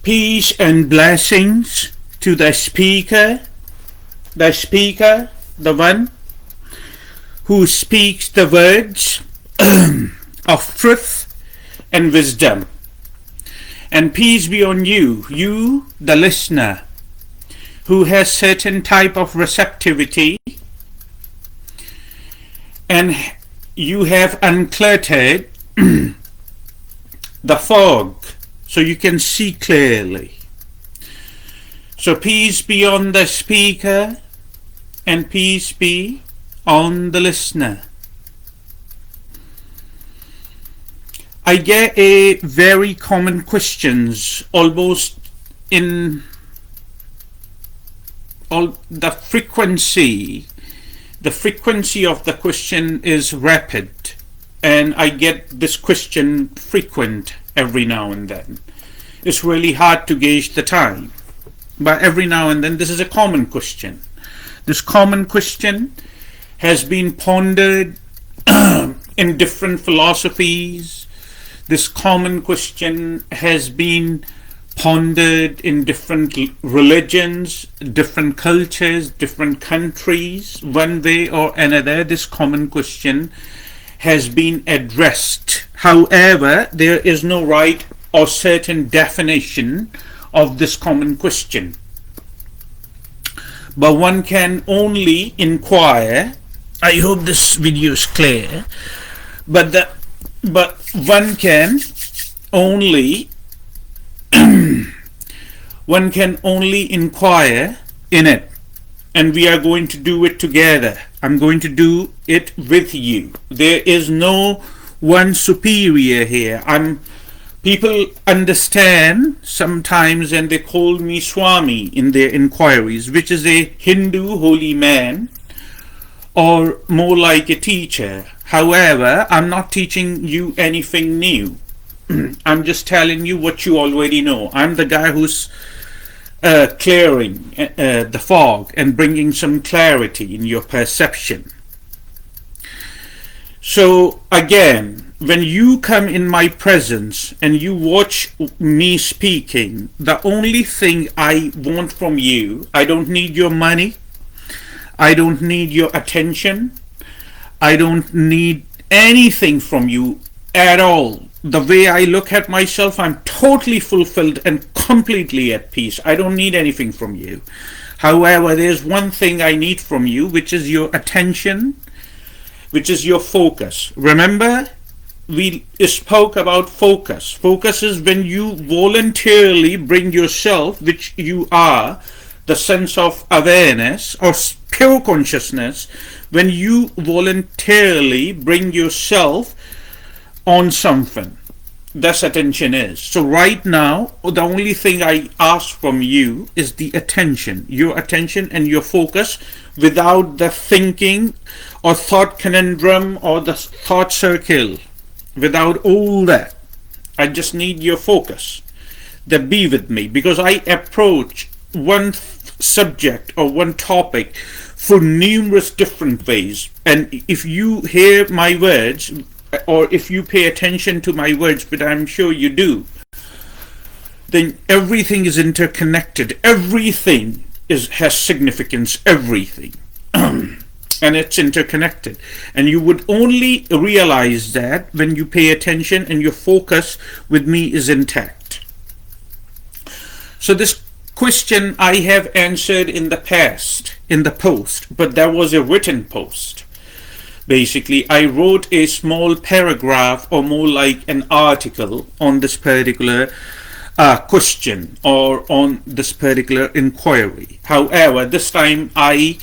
Peace and blessings to the speaker, the one who speaks the words of truth and wisdom. And peace be on you, the listener, who has certain type of receptivity, and you have uncluttered the fog so you can see clearly. So peace be on the speaker and peace be on the listener. I get a very common questions, almost in all the frequency of the question is rapid, and I get this question frequent every now and then. It's really hard to gauge the time, but every now and then this is a common question. This common question has been pondered in different philosophies. This common question has been pondered in different religions, different cultures, different countries. One way or another, this common question has been addressed. However, there is no right or certain definition of this common question. But one can only inquire. I hope this video is clear. But one can only inquire in it, and we are going to do it together. I'm going to do it with you. There is no one superior here. People understand sometimes, and they call me Swami in their inquiries, which is a Hindu holy man, or more like a teacher. However, I'm not teaching you anything new. I'm just telling you what you already know. I'm the guy who's clearing the fog and bringing some clarity in your perception. So again, when you come in my presence and you watch me speaking, the only thing I want from you, I don't need your money, I don't need your attention, I don't need anything from you at all. The way I look at myself, I'm totally fulfilled and completely at peace. I don't need anything from you. However, there's one thing I need from you, which is your attention, which is your focus. Remember, we spoke about focus. Focus is when you voluntarily bring yourself, which you are, the sense of awareness or pure consciousness, when you voluntarily bring yourself on something. That's attention is. So right now, the only thing I ask from you is the attention, your attention and your focus, without the thinking or thought conundrum or the thought circle, without all that. I just need your focus. That be with me, because I approach one subject or one topic for numerous different ways. And if you hear my words, or if you pay attention to my words, but I'm sure you do, then everything is interconnected. Everything has significance, everything. And it's interconnected. And you would only realize that when you pay attention and your focus with me is intact. So this question I have answered in the past, in the post, but that was a written post. Basically, I wrote a small paragraph, or more like an article, on this particular question or on this particular inquiry. However, this time I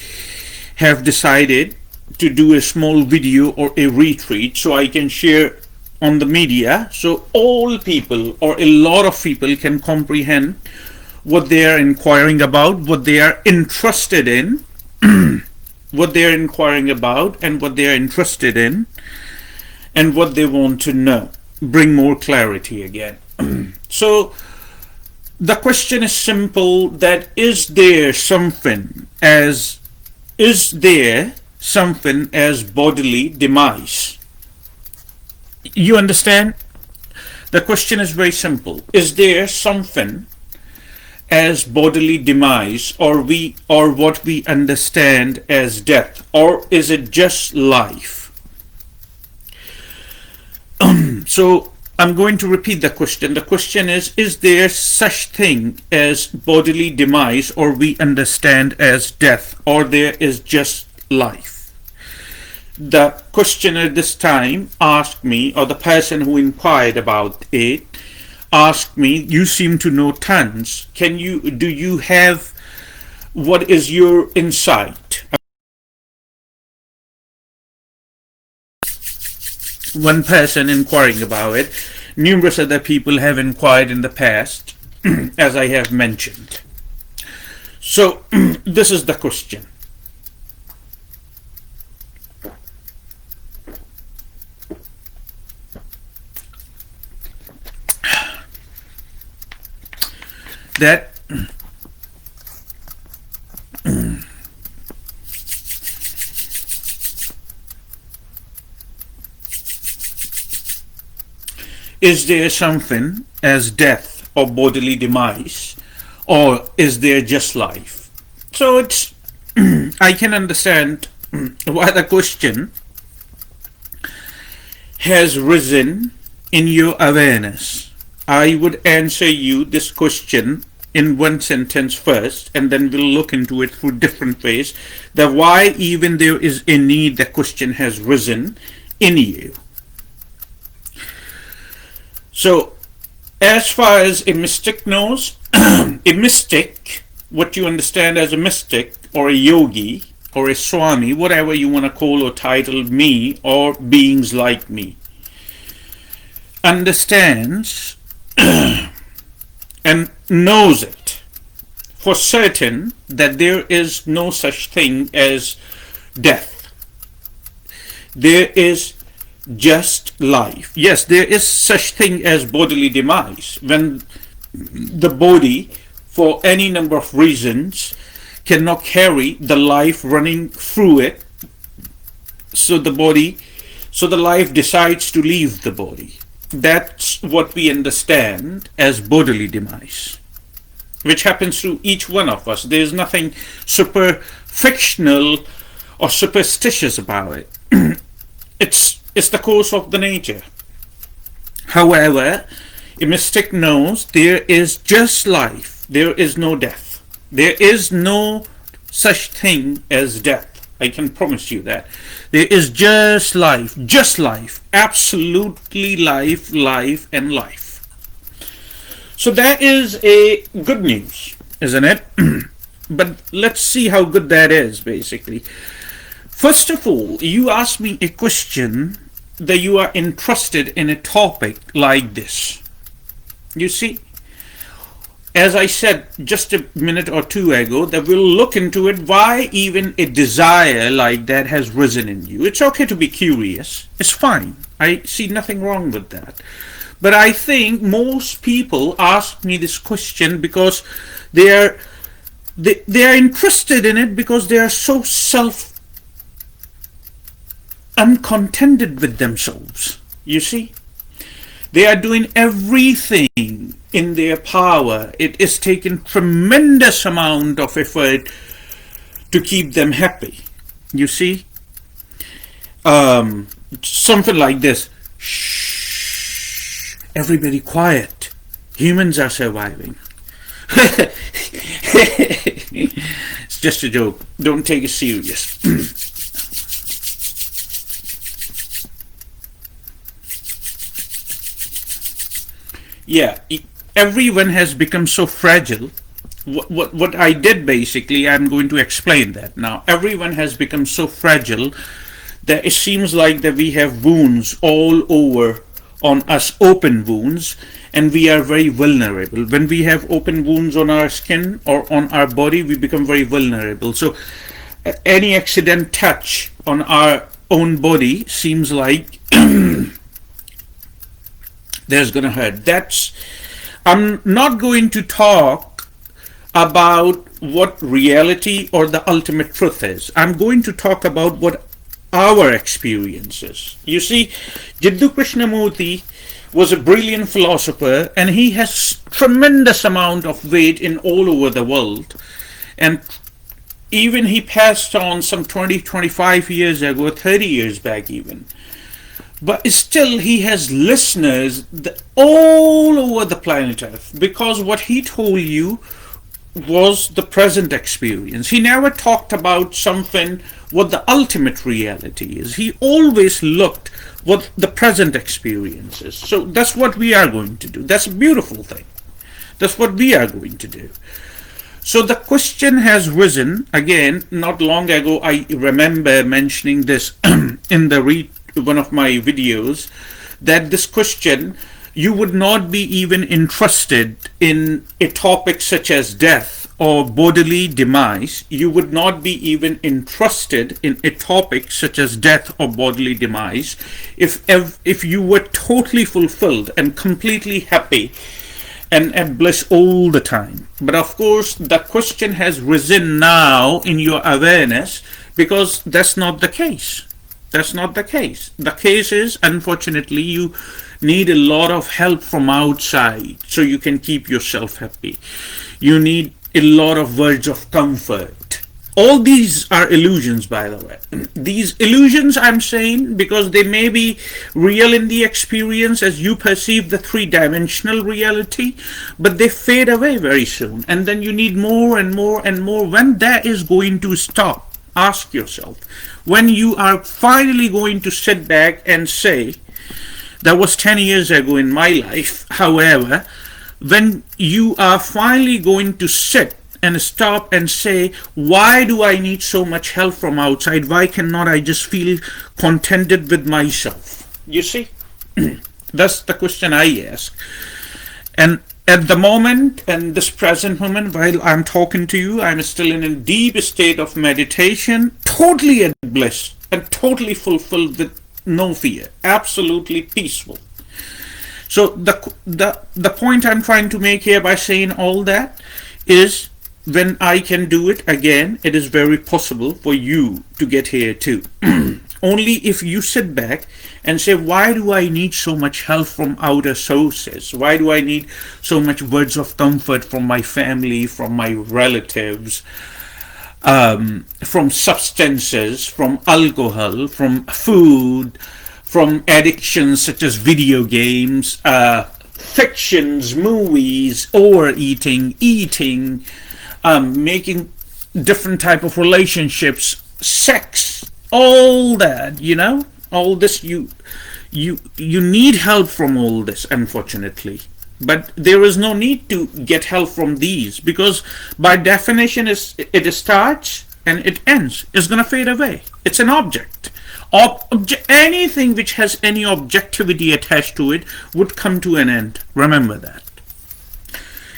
have decided to do a small video or a retreat so I can share on the media, so all people or a lot of people can comprehend what they are inquiring about, what they are interested in, what they are inquiring about, and what they are interested in, and what they want to know. Bring more clarity again. So the question is simple, that is there something as bodily demise? You understand? The question is very simple. Is there something as bodily demise, or what we understand as death, or is it just life? So I'm going to repeat the question. The question is there such thing as bodily demise, or we understand as death, or there is just life? The questioner this time asked me, or the person who inquired about it asked me, you seem to know tons. Do you have, what is your insight? One person inquiring about it. Numerous other people have inquired in the past, as I have mentioned. So, this is the question. That is there something as death or bodily demise, or is there just life? So it's I can understand why the question has risen in your awareness. I would answer you this question in one sentence first, and then we'll look into it through different ways, that why even there is a need the question has risen in you. So, as far as a mystic knows, a mystic, what you understand as a mystic, or a yogi, or a swami, whatever you want to call or title me, or beings like me, understands and knows it for certain that there is no such thing as death. There is just life. Yes, there is such thing as bodily demise, when the body, for any number of reasons, cannot carry the life running through it, so the life decides to leave the body. That's what we understand as bodily demise, which happens to each one of us. There is nothing super fictional or superstitious about it. It's the course of the nature. However, a mystic knows there is just life. There is no death. There is no such thing as death. I can promise you that. There is just life, absolutely life, and life. So that is a good news, isn't it? But let's see how good that is, basically. First of all, you asked me a question that you are interested in a topic like this. You see, as I said just a minute or two ago, that we'll look into it, why even a desire like that has risen in you. It's okay to be curious. It's fine. I see nothing wrong with that. But I think most people ask me this question because they are interested in it, because they are so uncontented with themselves. You see? They are doing everything in their power. It is taking tremendous amount of effort to keep them happy. You see? Something like this. Shh. Everybody quiet. Humans are surviving. It's just a joke. Don't take it serious. Yeah, everyone has become so fragile. What I did, basically, I'm going to explain that now. Everyone has become so fragile that it seems like that we have wounds all over on us, open wounds, and we are very vulnerable. When we have open wounds on our skin or on our body, we become very vulnerable. So any accident touch on our own body seems like there's gonna hurt. I'm not going to talk about what reality or the ultimate truth is. I'm going to talk about what our experience is. You see, Jiddu Krishnamurti was a brilliant philosopher, and he has tremendous amount of weight in all over the world. And even he passed on some 20, 25 years ago, 30 years back even. But still he has listeners all over the planet Earth, because what he told you was the present experience. He never talked about something what the ultimate reality is. He always looked what the present experience is. So that's what we are going to do. That's a beautiful thing. That's what we are going to do. So the question has risen again. Not long ago, I remember mentioning this in the one of my videos, that this question, you would not be even interested in a topic such as death or bodily demise. You would not be even interested in a topic such as death or bodily demise if you were totally fulfilled and completely happy and at bliss all the time. But of course, the question has risen now in your awareness, because that's not the case. That's not the case. The case is, unfortunately, you need a lot of help from outside so you can keep yourself happy. You need a lot of words of comfort. All these are illusions, by the way. These illusions, I'm saying, because they may be real in the experience as you perceive the three-dimensional reality, but they fade away very soon. And then you need more and more and more. When that is going to stop? Ask yourself. When you are finally going to sit back and say, that was 10 years ago in my life. However, when you are finally going to sit and stop and say, why do I need so much help from outside? Why cannot I just feel contented with myself? You see, that's the question I ask. And at the moment, and this present moment, while I'm talking to you, I'm still in a deep state of meditation, totally at bliss and totally fulfilled with no fear, absolutely peaceful. So the point I'm trying to make here by saying all that is, when I can do it again, it is very possible for you to get here too. Only if you sit back and say, why do I need so much help from outer sources? Why do I need so much words of comfort from my family, from my relatives, from substances, from alcohol, from food, from addictions such as video games, fictions, movies, overeating, eating, making different type of relationships, sex, all that, all this, you need help from all this, unfortunately. But there is no need to get help from these, because by definition it starts and it ends. It's going to fade away. It's an object. Anything which has any objectivity attached to it would come to an end. Remember that.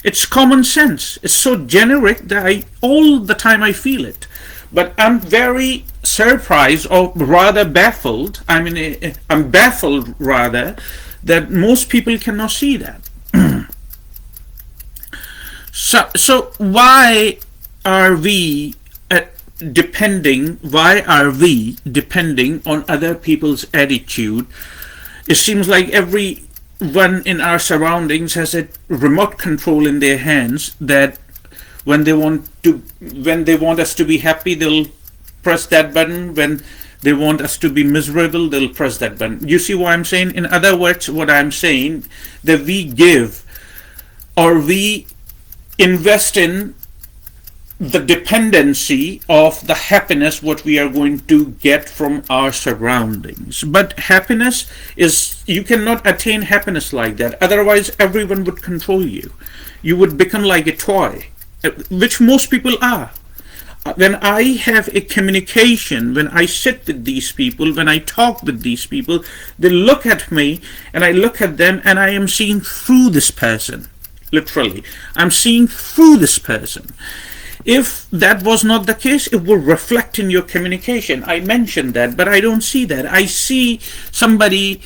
It's common sense. It's so generic that all the time I feel it. But I'm very surprised, or rather baffled. I'm baffled rather, that most people cannot see that. So why are we depending on other people's attitude? It seems like everyone in our surroundings has a remote control in their hands, that when they want us to be happy, they'll press that button. When they want us to be miserable, they'll press that button. You see what I'm saying? In other words, what I'm saying, that we give or we invest in the dependency of the happiness what we are going to get from our surroundings. But happiness is, you cannot attain happiness like that. Otherwise, everyone would control you. You would become like a toy, which most people are. When I have a communication, when I sit with these people, when I talk with these people, they look at me and I look at them, and I am seeing through this person. Literally, I'm seeing through this person. If that was not the case, it would reflect in your communication. I mentioned that, but I don't see that. I see somebody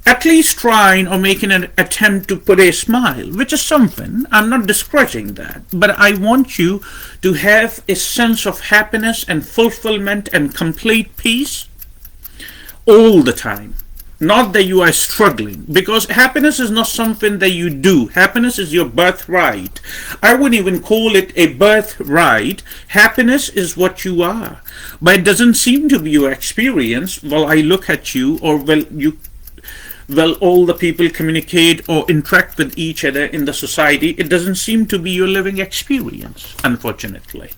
at least trying or making an attempt to put a smile, which is something. I'm not discouraging that, but I want you to have a sense of happiness and fulfillment and complete peace all the time. not that you are struggling, because happiness is not something that you do. Happiness is your birthright. I wouldn't even call it a birthright. Happiness is what you are, but it doesn't seem to be your experience. Well, I look at you, or all the people communicate or interact with each other in the society, it doesn't seem to be your living experience, unfortunately.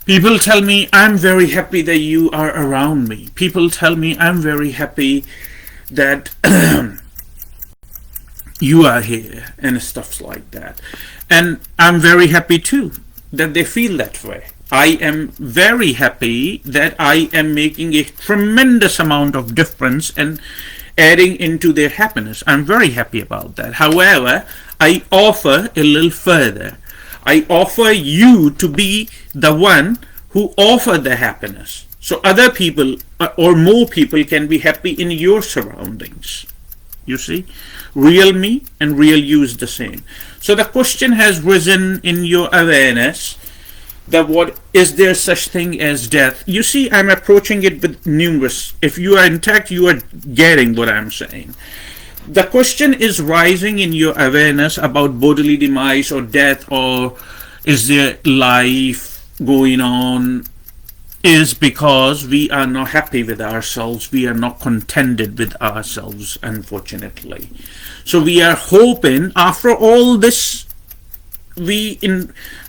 People tell me, I'm very happy that you are around me. People tell me, I'm very happy that you are here, and stuff like that. And I'm very happy too that they feel that way. I am very happy that I am making a tremendous amount of difference and adding into their happiness. I'm very happy about that. However, I offer a little further. I offer you to be the one who offer the happiness, so other people or more people can be happy in your surroundings. You see, real me and real you is the same. So the question has risen in your awareness that what is there such thing as death? You see, I'm approaching it with numerous. If you are intact, you are getting what I'm saying. The question is rising in your awareness about bodily demise or death, or is there life going on, is because we are not happy with ourselves. We are not contented with ourselves, unfortunately. So we are hoping after all this,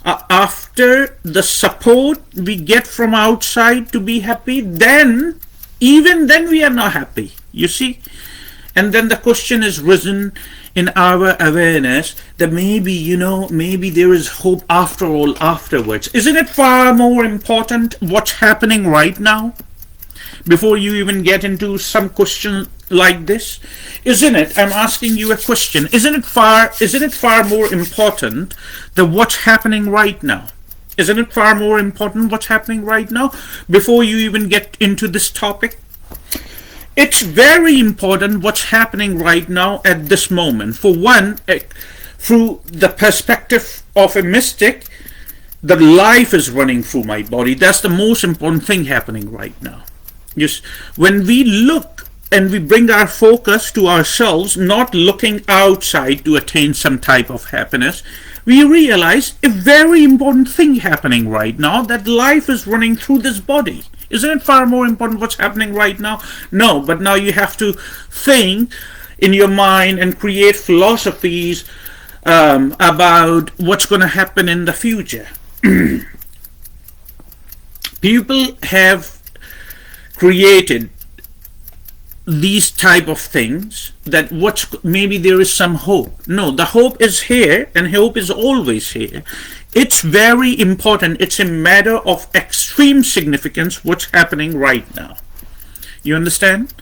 after the support we get from outside to be happy, then even then we are not happy, you see. And then the question is risen in our awareness that maybe there is hope after all afterwards. Isn't it far more important what's happening right now before you even get into some question like this? Isn't it? I'm asking you a question. Isn't it far more important than what's happening right now? Isn't it far more important what's happening right now before you even get into this topic? It's very important what's happening right now at this moment. For one, through the perspective of a mystic, the life is running through my body. That's the most important thing happening right now. Yes, when we look and we bring our focus to ourselves, not looking outside to attain some type of happiness, we realize a very important thing happening right now, that life is running through this body. Isn't it far more important what's happening right now? No, but now you have to think in your mind and create philosophies about what's going to happen in the future. People have created these type of things that maybe there is some hope. No, the hope is here, and hope is always here. It's very important. It's a matter of extreme significance what's happening right now. You understand?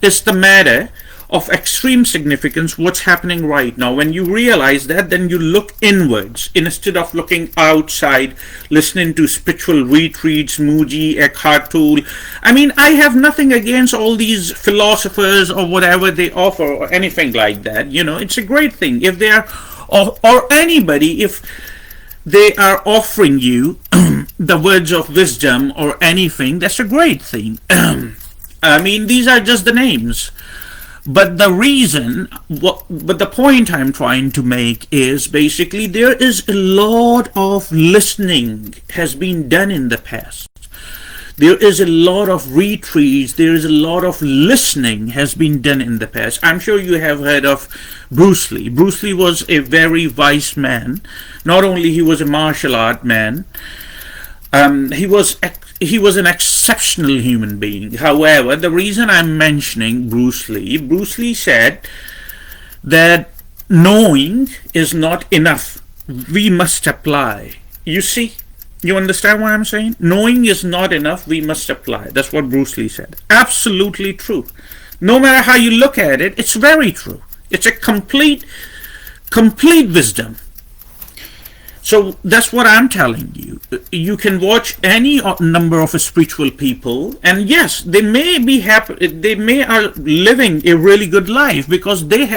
It's the matter of extreme significance what's happening right now. When you realize that, then you look inwards instead of looking outside, listening to spiritual retreats, Muji, Eckhart Tolle. I mean, I have nothing against all these philosophers or whatever they offer or anything like that. It's a great thing. If they are, or anybody, if they are offering you the words of wisdom or anything, that's a great thing. I mean, these are just the names. But the point I'm trying to make is basically there is a lot of listening has been done in the past. There is a lot of retreats. There is a lot of listening has been done in the past. I'm sure you have heard of Bruce Lee. Bruce Lee was a very wise man. Not only he was a martial art man, he was an exceptional human being. However, the reason I'm mentioning Bruce Lee said that knowing is not enough. We must apply. You see? You understand what I'm saying? Knowing is not enough. We must apply. That's what Bruce Lee said. Absolutely true. No matter how you look at it, it's very true. It's a complete wisdom. So that's what I'm telling you. You can watch any number of spiritual people, and yes, they may be happy. They may are living a really good life because they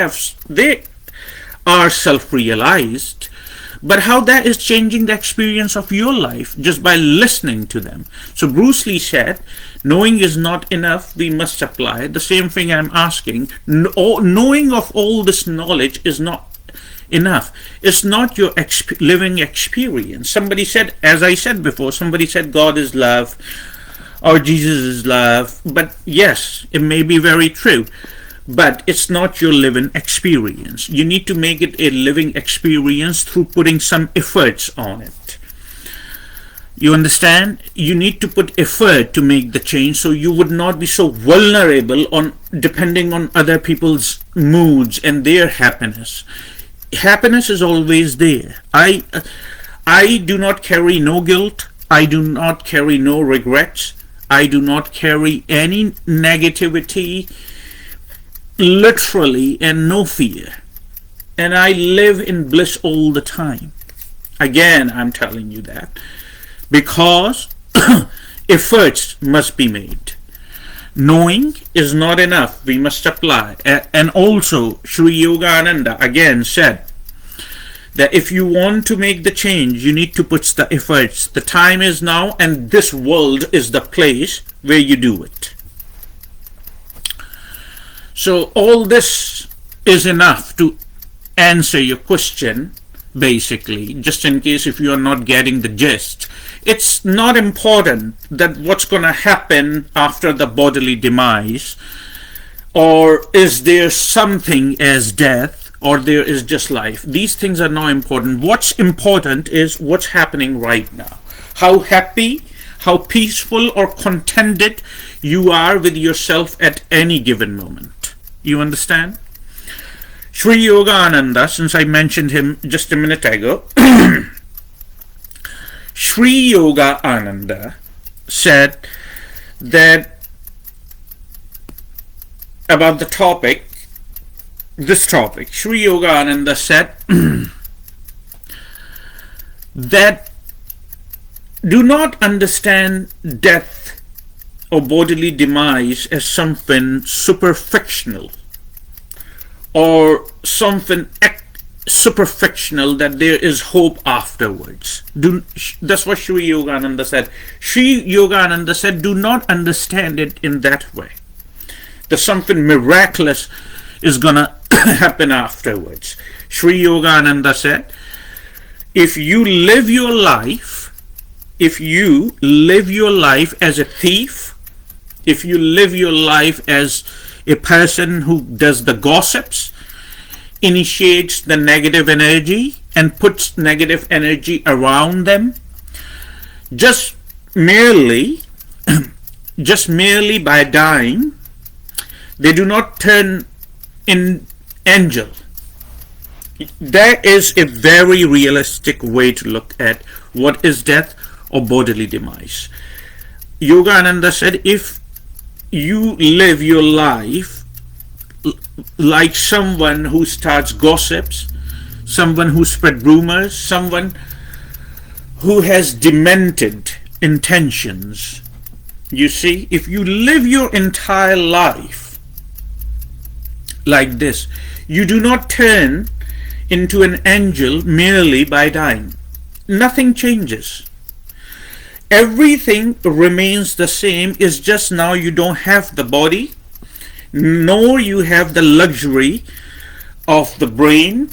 are self-realized. but how that is changing the experience of your life just by listening to them. So Bruce Lee said, knowing is not enough, we must apply. The same thing I'm asking. Knowing of all this knowledge is not enough. It's not your living experience. Somebody said, as I said before, somebody said God is love or Jesus is love. But yes, it may be very true, but it's not your living experience. You need to make it a living experience through putting some efforts on it. You understand? You need to put effort to make the change, so you would not be so vulnerable on depending on other people's moods and their happiness. Happiness is always there. I do not carry no guilt. I do not carry no regrets. I do not carry any negativity, literally, and no fear. And I live in bliss all the time. Again, I'm telling you that. Because efforts must be made. Knowing is not enough. We must apply. And also, Sri Yogananda again said that if you want to make the change, you need to put the efforts. The time is now, and this world is the place where you do it. So all this is enough to answer your question, basically, just in case if you are not getting the gist. It's not important that what's going to happen after the bodily demise, or is there something as death, or there is just life. These things are not important. What's important is what's happening right now. How happy, how peaceful or contented you are with yourself at any given moment. You understand? Sri Yogananda, since I mentioned him just a minute ago, Sri Yogananda said that about the topic, this topic, Sri Yogananda said that do not understand death or bodily demise as something superfictional or something superfictional, that there is hope afterwards. That's what Sri Yogananda said. Sri Yogananda said, do not understand it in that way. That something miraculous is gonna happen afterwards. Sri Yogananda said, if you live your life as a thief, if you live your life as a person who does the gossips, initiates the negative energy and puts negative energy around them, just merely by dying, they do not turn in angel. There is a very realistic way to look at what is death or bodily demise. Yogananda said, if you live your life like someone who starts gossips, someone who spread rumors, someone who has demented intentions, you see, if you live your entire life like this, you do not turn into an angel merely by dying. Nothing changes. Everything remains the same. It's just now you don't have the body, nor you have the luxury of the brain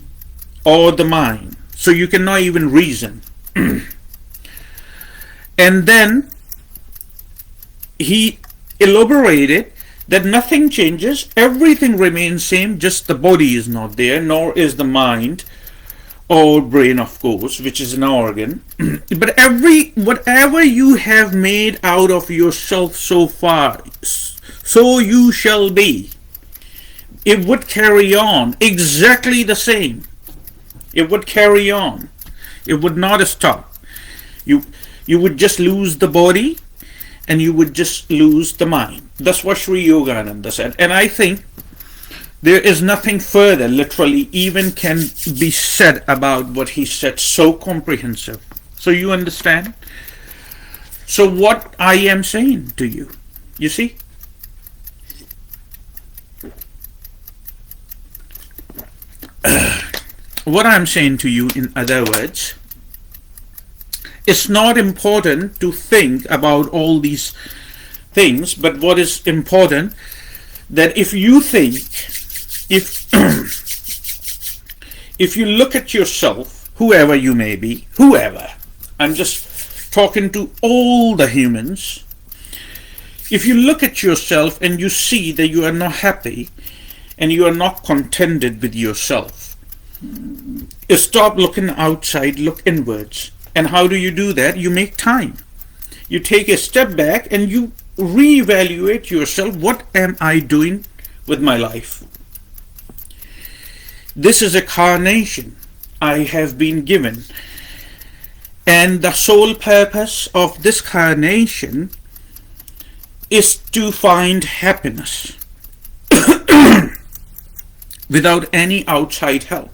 or the mind. So you cannot even reason. And then he elaborated that nothing changes, everything remains same, just the body is not there, nor is the mind or brain, of course, which is an organ. But whatever you have made out of yourself so far, so you shall be. It would carry on exactly the same. It would carry on. It would not stop. You would just lose the body and you would just lose the mind. That's what Sri Yogananda said. And I think there is nothing further, literally, even can be said about what he said. So comprehensive. So you understand? So what I am saying to you, you see? what I'm saying to you, in other words, it's not important to think about all these things, but what is important, that if you think, if if you look at yourself, whoever you may be, whoever, I'm just talking to all the humans, if you look at yourself and you see that you are not happy and you are not contented with yourself, stop looking outside, look inwards. And how do you do that? You make time. You take a step back and you reevaluate yourself. What am I doing with my life? This is a carnation I have been given. And the sole purpose of this carnation is to find happiness without any outside help.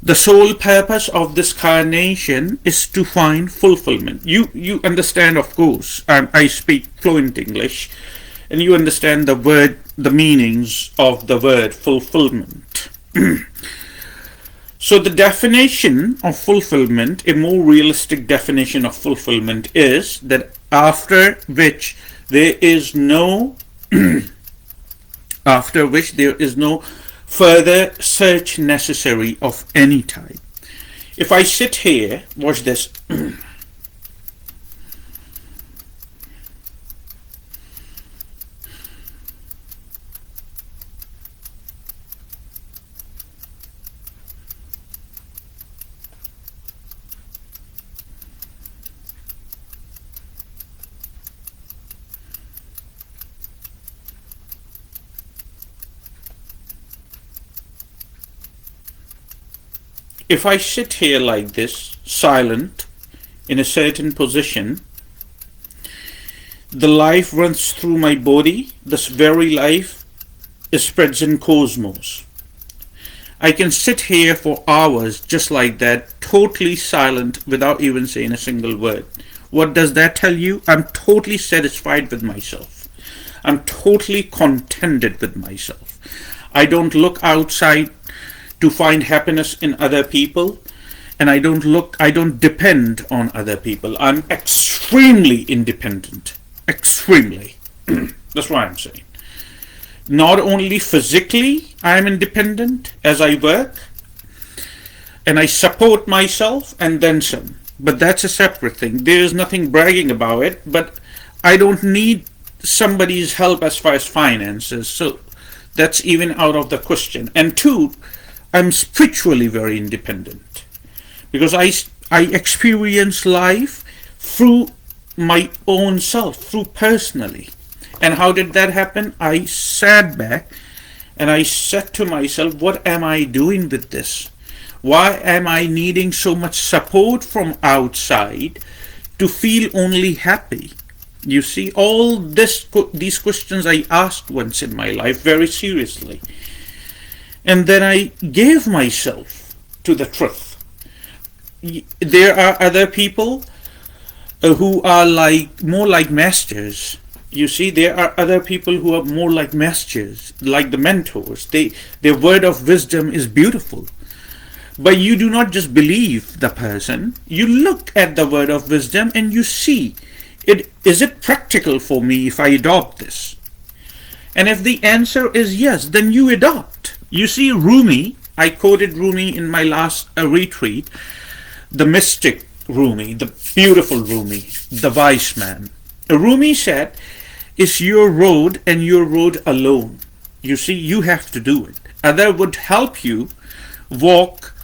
The sole purpose of this carnation is to find fulfillment. You understand, of course, I speak fluent English, and you understand the meanings of the word fulfillment. So the definition of fulfillment, a more realistic definition of fulfillment, is that after which there is no further search necessary of any type. If I sit here, watch this. If I sit here like this, silent, in a certain position, the life runs through my body. This very life spreads in cosmos. I can sit here for hours just like that, totally silent, without even saying a single word. What does that tell you? I'm totally satisfied with myself. I'm totally contented with myself. I don't look outside to find happiness in other people, and I don't depend on other people. I'm extremely independent. Extremely. That's what I'm saying. Not only physically I'm independent as I work, and I support myself and then some. But that's a separate thing. There is nothing bragging about it, but I don't need somebody's help as far as finances. So that's even out of the question. And two, I'm spiritually very independent because I experience life through my own self, through personally. And how did that happen? I sat back and I said to myself, what am I doing with this? Why am I needing so much support from outside to feel only happy? You see, all these questions I asked once in my life very seriously. And then I gave myself to the truth. There are other people who are more like masters. You see, there are other people who are more like masters, like the mentors. Their word of wisdom is beautiful. But you do not just believe the person. You look at the word of wisdom and you see, is it practical for me if I adopt this? And if the answer is yes, then you adopt. You see, Rumi, I quoted Rumi in my last retreat, the mystic Rumi, the beautiful Rumi, the wise man. Rumi said, it's your road and your road alone. You see, you have to do it. Other would help you walk,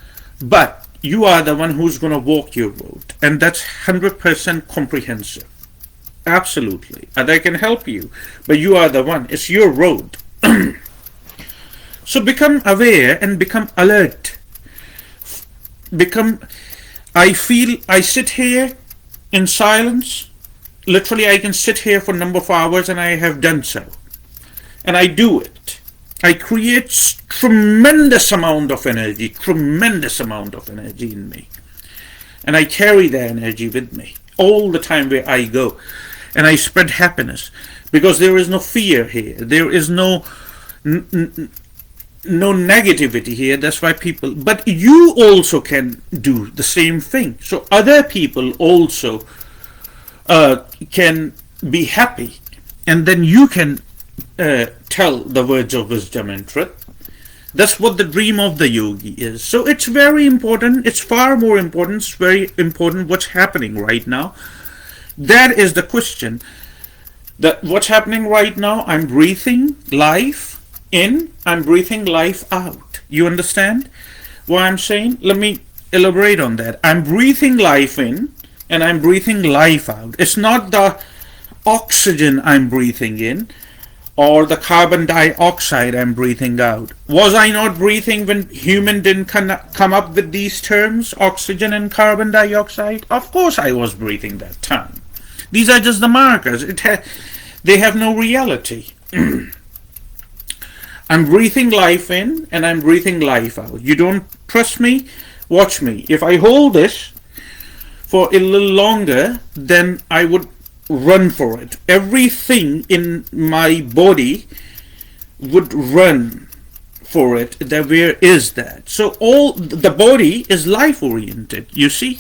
but you are the one who's going to walk your road. And that's 100% comprehensive. Absolutely. Other can help you, but you are the one. It's your road. So become aware and become alert. I sit here in silence. Literally, I can sit here for a number of hours, and I have done so. And I do it. I create tremendous amount of energy in me. And I carry that energy with me all the time where I go. And I spread happiness because there is no fear here. There is no no negativity here. That's why people, but you also can do the same thing. So other people also can be happy, and then you can tell the words of wisdom and truth. That's what the dream of the yogi is. So it's very important. It's far more important. It's very important what's happening right now. That is the question. That what's happening right now, I'm breathing life in, I'm breathing life out. You understand what I'm saying? Let me elaborate on that. I'm breathing life in and I'm breathing life out. It's not the oxygen I'm breathing in or the carbon dioxide I'm breathing out. Was I not breathing when human didn't come up with these terms, oxygen and carbon dioxide? Of course I was breathing that time. These are just the markers. They have no reality. I'm breathing life in and I'm breathing life out. You don't trust me? Watch me. If I hold this for a little longer, then I would run for it. Everything in my body would run for it. Where is that? So all the body is life oriented, you see.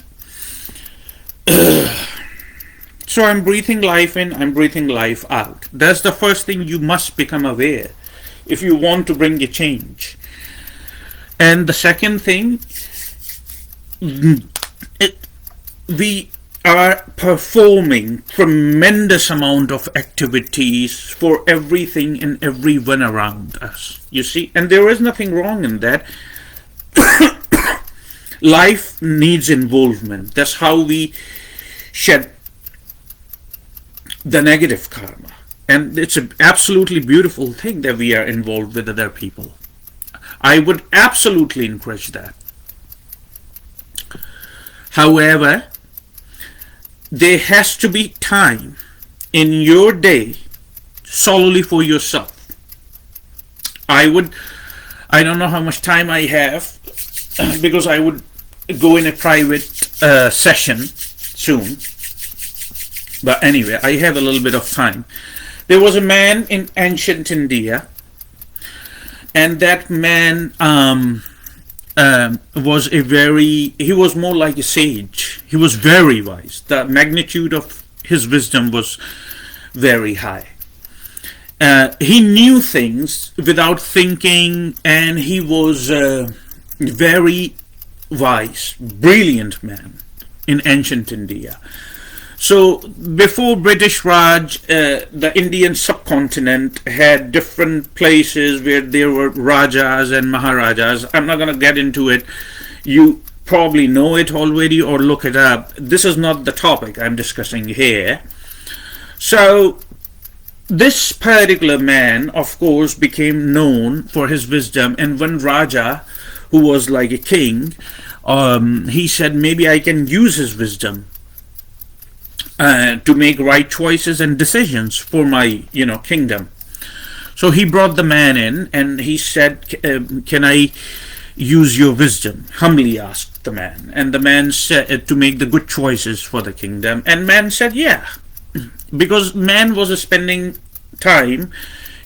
So I'm breathing life in, I'm breathing life out. That's the first thing you must become aware if you want to bring a change. And the second thing, we are performing tremendous amount of activities for everything and everyone around us, you see, and there is nothing wrong in that. Life needs involvement. That's how we shed the negative karma, and it's an absolutely beautiful thing that we are involved with other people. I would absolutely encourage that. However, there has to be time in your day solely for yourself. I don't know how much time I have, because I would go in a private session soon. But anyway, I have a little bit of time. There was a man in ancient India, and that man he was more like a sage. He was very wise. The magnitude of his wisdom was very high. He knew things without thinking, and he was very wise, brilliant man in ancient India. So before British Raj, the Indian subcontinent had different places where there were Rajas and Maharajas. I'm not going to get into it. You probably know it already or look it up. This is not the topic I'm discussing here. So this particular man, of course, became known for his wisdom, and one Raja, who was like a king, he said, maybe I can use his wisdom to make right choices and decisions for my, kingdom. So he brought the man in and he said, can I use your wisdom? Humbly asked the man. And the man said, to make the good choices for the kingdom. And man said, yeah. Because man was spending time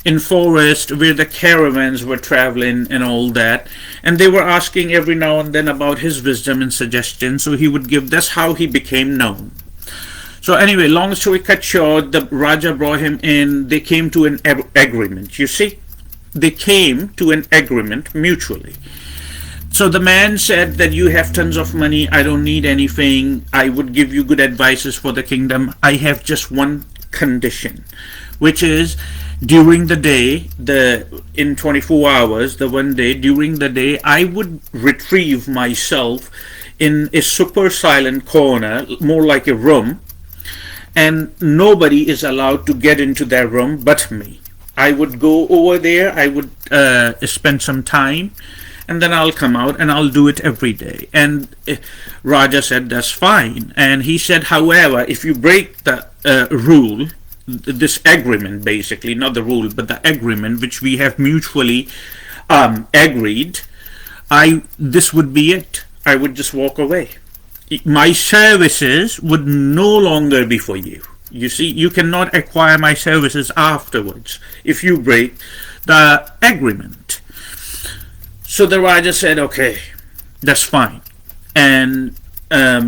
in forest where the caravans were traveling and all that. And they were asking every now and then about his wisdom and suggestions. So he would give, that's how he became known. So anyway, long story cut short, the Raja brought him in. They came to an agreement. You see, they came to an agreement mutually. So the man said that you have tons of money. I don't need anything. I would give you good advices for the kingdom. I have just one condition, which is during the day, in 24 hours, the one day, during the day, I would retrieve myself in a super silent corner, more like a room, and nobody is allowed to get into that room but me. I would go over there, I would spend some time, and then I'll come out and I'll do it every day. And Raja said, that's fine. And he said, however, if you break the rule, this agreement basically, not the rule, but the agreement which we have mutually agreed, this would be it. I would just walk away. My services would no longer be for you. You see, you cannot acquire my services afterwards if you break the agreement. So the Raja said, okay, that's fine. And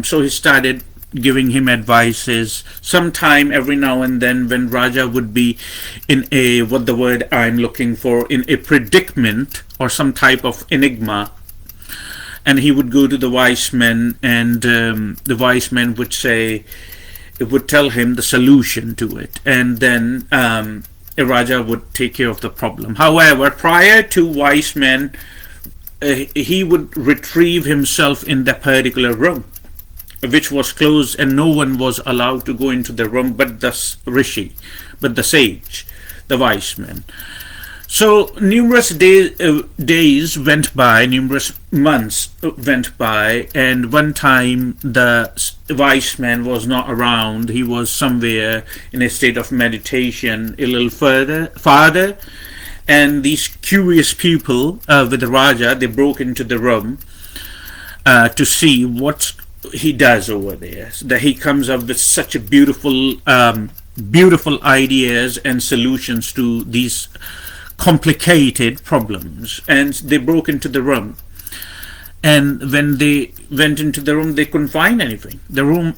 so he started giving him advices. Sometime every now and then, when Raja would be in a, what the word I'm looking for, in a predicament or some type of enigma, and he would go to the wise men, and the wise men would say, it would tell him the solution to it, and then a Raja would take care of the problem. However, prior to wise men, he would retrieve himself in that particular room, which was closed, and no one was allowed to go into the room but the rishi, but the sage, the wise man. So numerous days went by, numerous months went by, and one time the wise man was not around. He was somewhere in a state of meditation, a little farther, and these curious people with the Raja, they broke into the room to see what he does over there. So that he comes up with such a beautiful ideas and solutions to these complicated problems. And they broke into the room, and when they went into the room, they couldn't find anything. The room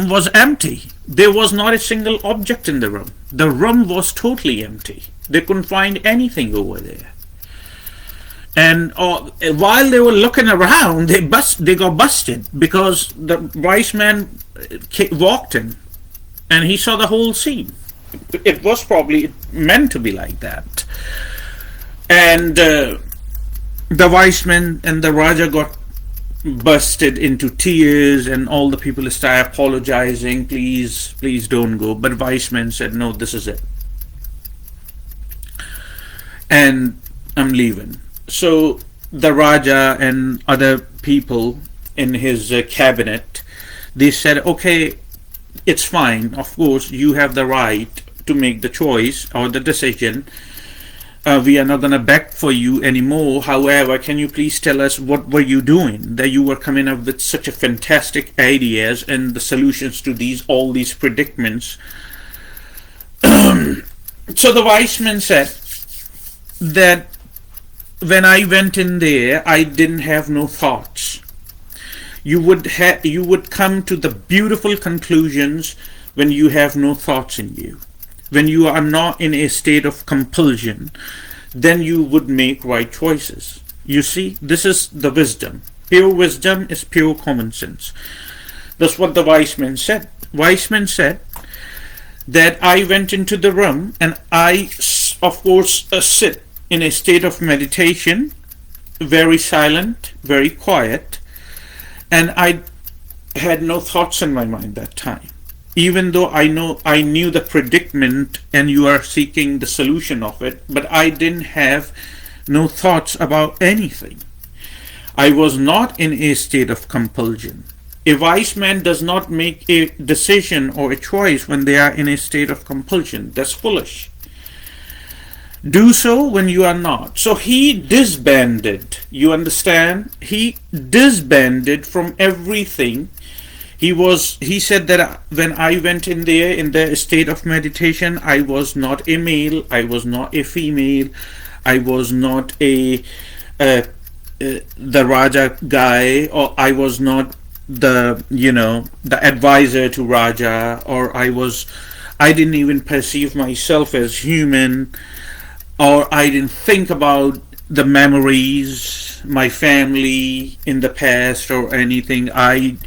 was empty. There was not a single object in the room. The room was totally empty. They couldn't find anything over there. And while they were looking around, they got busted, because the wise man walked in and he saw the whole scene. It was probably meant to be like that. And the wise man and the Raja got busted into tears, and all the people started apologizing, please don't go. But wise man said, no, this is it, and I'm leaving. So the Raja and other people in his cabinet, they said, okay, it's fine, of course you have the right to make the choice or the decision. We are not going to beg for you anymore. However, can you please tell us what were you doing, that you were coming up with such a fantastic ideas and the solutions to all these predicaments? So the wise man said that when I went in there, I didn't have no thoughts. You would come to the beautiful conclusions when you have no thoughts in you. When you are not in a state of compulsion, then you would make right choices. You see, this is the wisdom. Pure wisdom is pure common sense. That's what the wise man said. Wise man said that I went into the room, and I, of course, sit in a state of meditation, very silent, very quiet, and I had no thoughts in my mind that time. Even though I knew the predicament and you are seeking the solution of it, but I didn't have no thoughts about anything. I was not in a state of compulsion. A wise man does not make a decision or a choice when they are in a state of compulsion. That's foolish. Do so when you are not. So he disbanded. You understand? He disbanded from everything. He said that when I went in there in the state of meditation, I was not a male, I was not a female, I was not the Raja guy, or I was not the advisor to Raja, or I didn't even perceive myself as human, or I didn't think about the memories, my family in the past or anything. I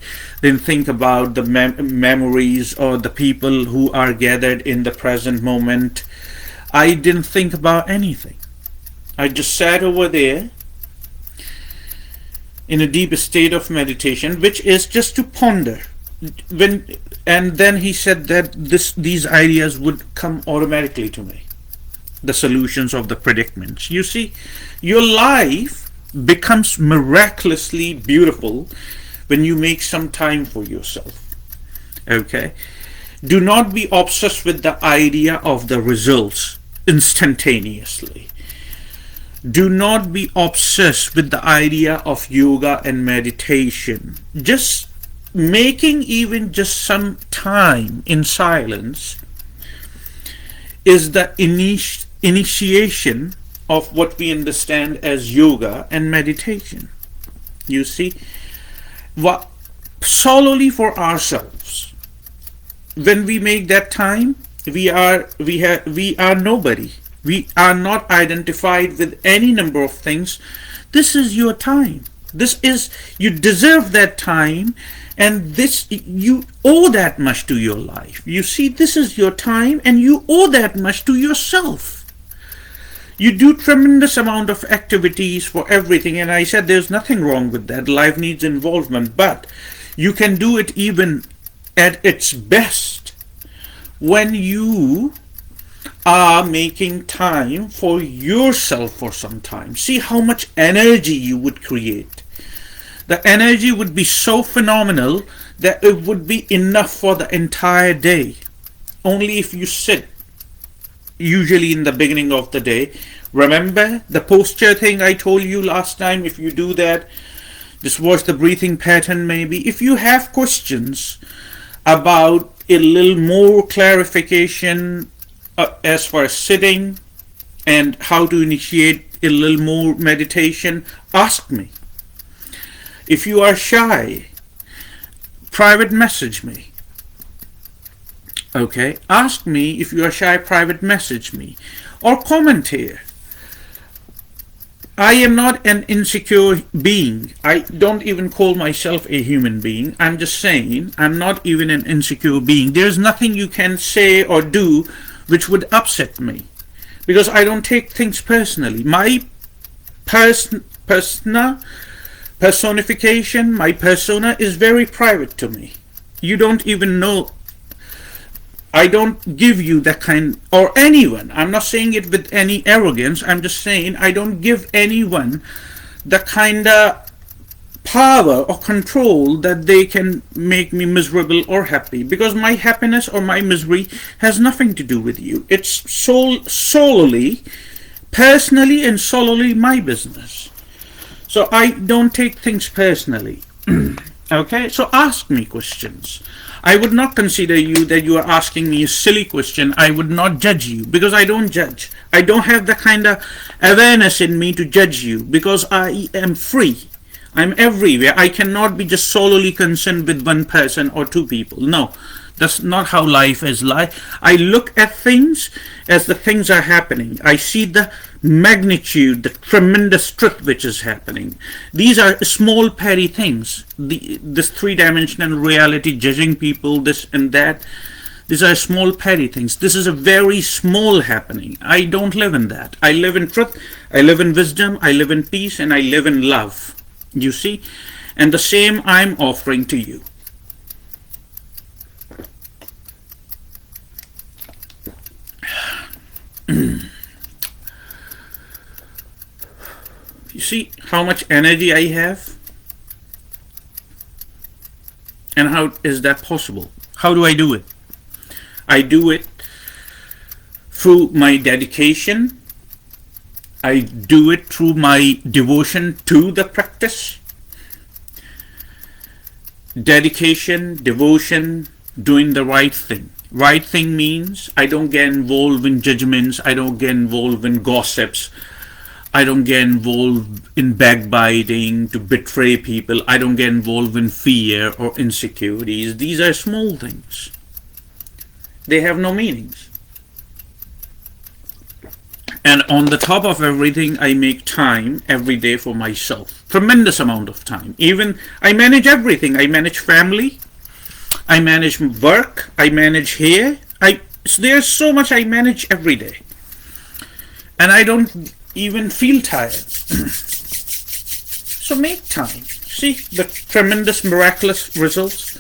didn't think about the memories or the people who are gathered in the present moment. I didn't think about anything. I just sat over there in a deep state of meditation, which is just to ponder. And then he said that these ideas would come automatically to me, the solutions of the predicaments. You see, your life becomes miraculously beautiful when you make some time for yourself. Okay? Do not be obsessed with the idea of the results instantaneously. Do not be obsessed with the idea of yoga and meditation. Just making even just some time in silence is the initiation of what we understand as yoga and meditation. You see, what solely for ourselves. When we make that time, we are nobody. We are not identified with any number of things. This is your time. This is, you deserve that time, and this, you owe that much to your life. You see, this is your time and you owe that much to yourself. You do tremendous amount of activities for everything, and I said there's nothing wrong with that. Life needs involvement, but you can do it even at its best when you are making time for yourself for some time. See how much energy you would create. The energy would be so phenomenal that it would be enough for the entire day. Only if you sit, usually in the beginning of the day. Remember the posture thing I told you last time? If you do that, just watch the breathing pattern maybe. If you have questions about a little more clarification as far as sitting and how to initiate a little more meditation, ask me. If you are shy, private message me. Okay, ask me. If you are shy, private message me or comment here. I am not an insecure being. I don't even call myself a human being. I'm just saying I'm not even an insecure being. There's nothing you can say or do which would upset me, because I don't take things personally. My personification, my persona is very private to me. You don't even know. I don't give you that kind, or anyone. I'm not saying it with any arrogance. I'm just saying I don't give anyone the kind of power or control that they can make me miserable or happy, because my happiness or my misery has nothing to do with you. It's solely, personally and solely my business. So I don't take things personally. Okay, so ask me questions. I would not consider you that you are asking me a silly question. I would not judge you, because I don't judge. I don't have the kind of awareness in me to judge you, because I am free. I'm everywhere. I cannot be just solely concerned with one person or two people. No, that's not how life is like. I look at things as the things are happening. I see the magnitude, the tremendous truth which is happening. These are small petty things. This three-dimensional reality, judging people, this and that, these are small petty things. This is a very small happening. I don't live in that. I live in truth, I live in wisdom, I live in peace, and I live in love. You see? And the same I'm offering to you. You see how much energy I have? And how is that possible? How do I do it? I do it through my dedication. I do it through my devotion to the practice. Dedication, devotion, doing the right thing. Right thing means I don't get involved in judgments. I don't get involved in gossips. I don't get involved in backbiting to betray people. I don't get involved in fear or insecurities. These are small things. They have no meanings. And on the top of everything, I make time every day for myself. Tremendous amount of time. Even I manage everything. I manage family. I manage work. I manage here. There's so much I manage every day. And I don't even feel tired. So make time. See the tremendous, miraculous results.